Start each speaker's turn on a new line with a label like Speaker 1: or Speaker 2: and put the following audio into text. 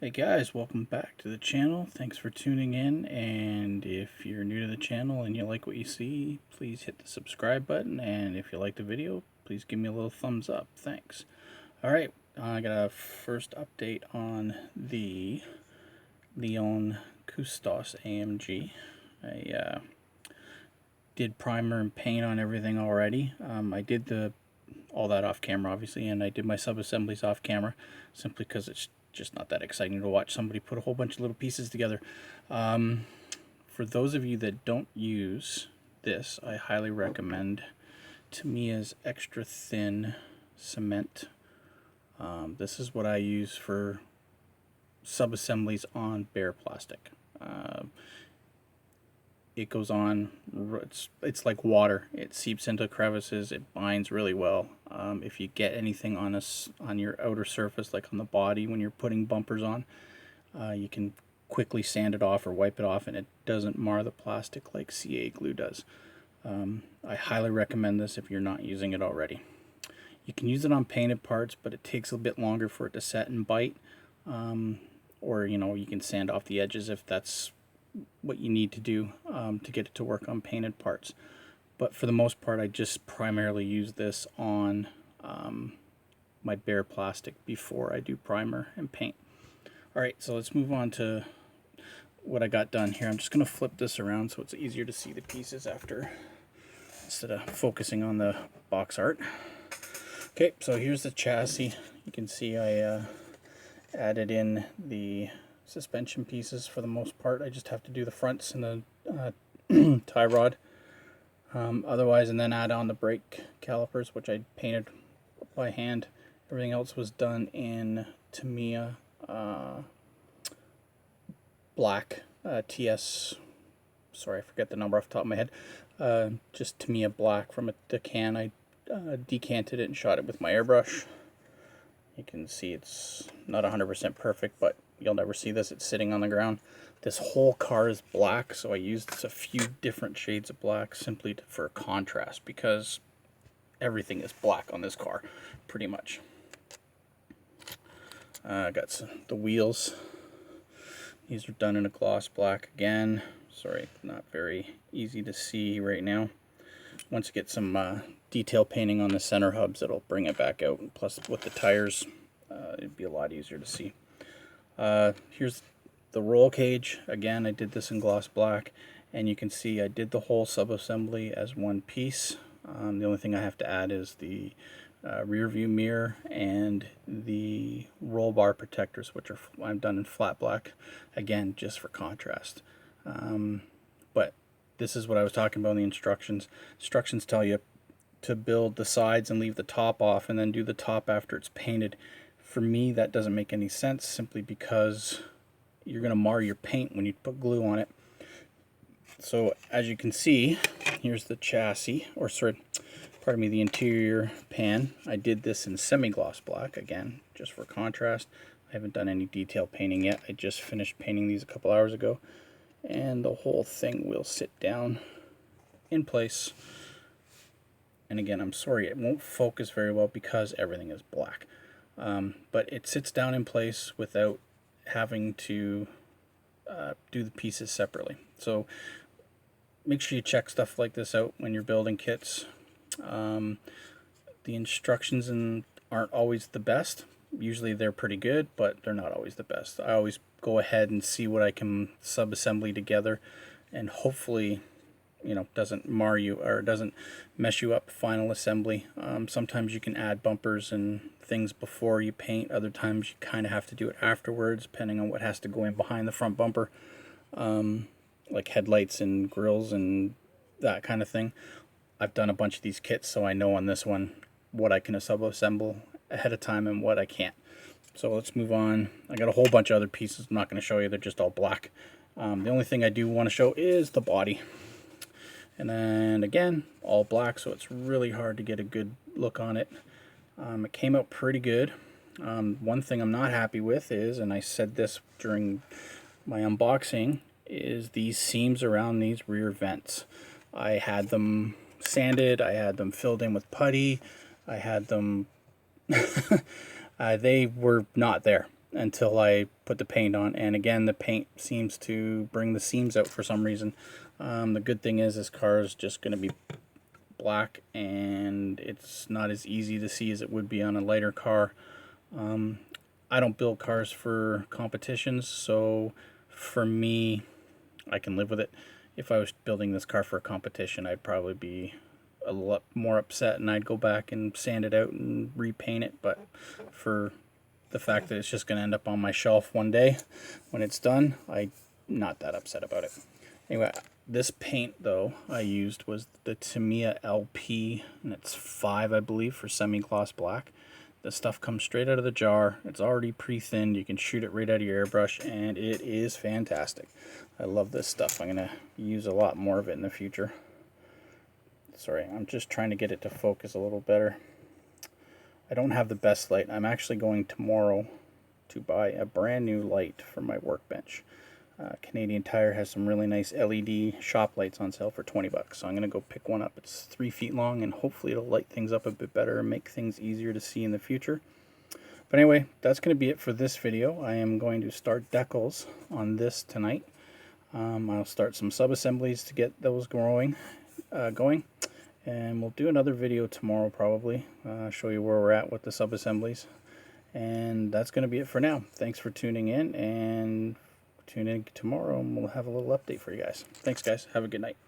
Speaker 1: Hey guys, welcome back to the channel. Thanks for tuning in, and if you're new to the channel and you like what you see, please hit the subscribe button, and if you like the video, please give me a little thumbs up. Thanks. Alright, I got a first update on the Cvstos AMG. I did primer and paint on everything already. I did all that off camera, obviously, and I did my sub-assemblies off camera, simply because it's just not that exciting to watch somebody put a whole bunch of little pieces together. For those of you that don't use this, I highly recommend Tamiya's extra thin cement. This is what I use for sub-assemblies on bare plastic. It goes on, it's like water. It seeps into crevices, it binds really well. If you get anything on your outer surface, like on the body when you're putting bumpers on, you can quickly sand it off or wipe it off, and it doesn't mar the plastic like CA glue does. I highly recommend this if you're not using it already. You can use it on painted parts, but it takes a bit longer for it to set and bite. Or you can sand off the edges if that's what you need to do to get it to work on painted parts. But for the most part, I just primarily use this on my bare plastic before I do primer and paint. Alright, so let's move on to what I got done here. I'm just going to flip this around so it's easier to see the pieces instead of focusing on the box art. Okay, so here's the chassis. You can see I added in the suspension pieces for the most part. I just have to do the fronts and the tie rod. Otherwise, and then add on the brake calipers, which I painted by hand. Everything else was done in Tamiya black sorry, I forget the number off the top of my head. Just Tamiya black from a decan. I decanted it and shot it with my airbrush. You can see it's not 100% perfect, but you'll never see this. It's sitting on the ground. This whole car is black, so I used a few different shades of black simply for contrast, because everything is black on this car, pretty much. I got the wheels. These are done in a gloss black again. Sorry, not very easy to see right now. Once you get some detail painting on the center hubs, it'll bring it back out. Plus, with the tires, it'd be a lot easier to see. Here's the roll cage. Again, I did this in gloss black, and you can see I did the whole sub-assembly as one piece. The only thing I have to add is the rear view mirror and the roll bar protectors, which I'm done in flat black, again, just for contrast. But this is what I was talking about in the instructions. Instructions tell you to build the sides and leave the top off, and then do the top after it's painted. For me, that doesn't make any sense, simply because you're going to mar your paint when you put glue on it. So as you can see, here's the chassis, or sorry, pardon me, the interior pan. I did this in semi-gloss black, again, just for contrast. I haven't done any detail painting yet. I just finished painting these a couple hours ago. And the whole thing will sit down in place. And again, I'm sorry, it won't focus very well because everything is black. But it sits down in place without having to do the pieces separately. So make sure you check stuff like this out when you're building kits. The instructions aren't always the best. Usually they're pretty good, but they're not always the best. I always go ahead and see what I can sub-assembly together, and hopefully, doesn't mar you or doesn't mess you up final assembly. Sometimes you can add bumpers and things before you paint. Other times you kind of have to do it afterwards, depending on what has to go in behind the front bumper, like headlights and grills and that kind of thing. I've done a bunch of these kits, so I know on this one what I can sub-assemble ahead of time and what I can't. So let's move on. I got a whole bunch of other pieces I'm not going to show you. They're just all black. The only thing I do want to show is the body. And then again, all black, so it's really hard to get a good look on it. It came out pretty good. One thing I'm not happy with is, and I said this during my unboxing, is these seams around these rear vents. I had them sanded, I had them filled in with putty, I had them they were not there. until I put the paint on. And again, the paint seems to bring the seams out for some reason. The good thing is this car is just going to be black, and it's not as easy to see as it would be on a lighter car. I don't build cars for competitions, so for me, I can live with it. If I was building this car for a competition, I'd probably be a lot more upset, and I'd go back and sand it out and repaint it. But for the fact that it's just going to end up on my shelf one day when it's done, I'm not that upset about it. Anyway, this paint though I used was the Tamiya LP, and it's 5, I believe, for semi-gloss black. The stuff comes straight out of the jar. It's already pre-thinned. You can shoot it right out of your airbrush, and it is fantastic. I love this stuff. I'm going to use a lot more of it in the future. Sorry, I'm just trying to get it to focus a little better. I don't have the best light. I'm actually going tomorrow to buy a brand new light for my workbench. Canadian Tire has some really nice LED shop lights on sale for 20 bucks. So I'm going to go pick one up. It's 3 feet long, and hopefully it'll light things up a bit better and make things easier to see in the future. But anyway, that's going to be it for this video. I am going to start decals on this tonight. I'll start some sub-assemblies to get those going. And we'll do another video tomorrow probably. Show you where we're at with the sub-assemblies. And that's going to be it for now. Thanks for tuning in, and tune in tomorrow and we'll have a little update for you guys. Thanks guys. Have a good night.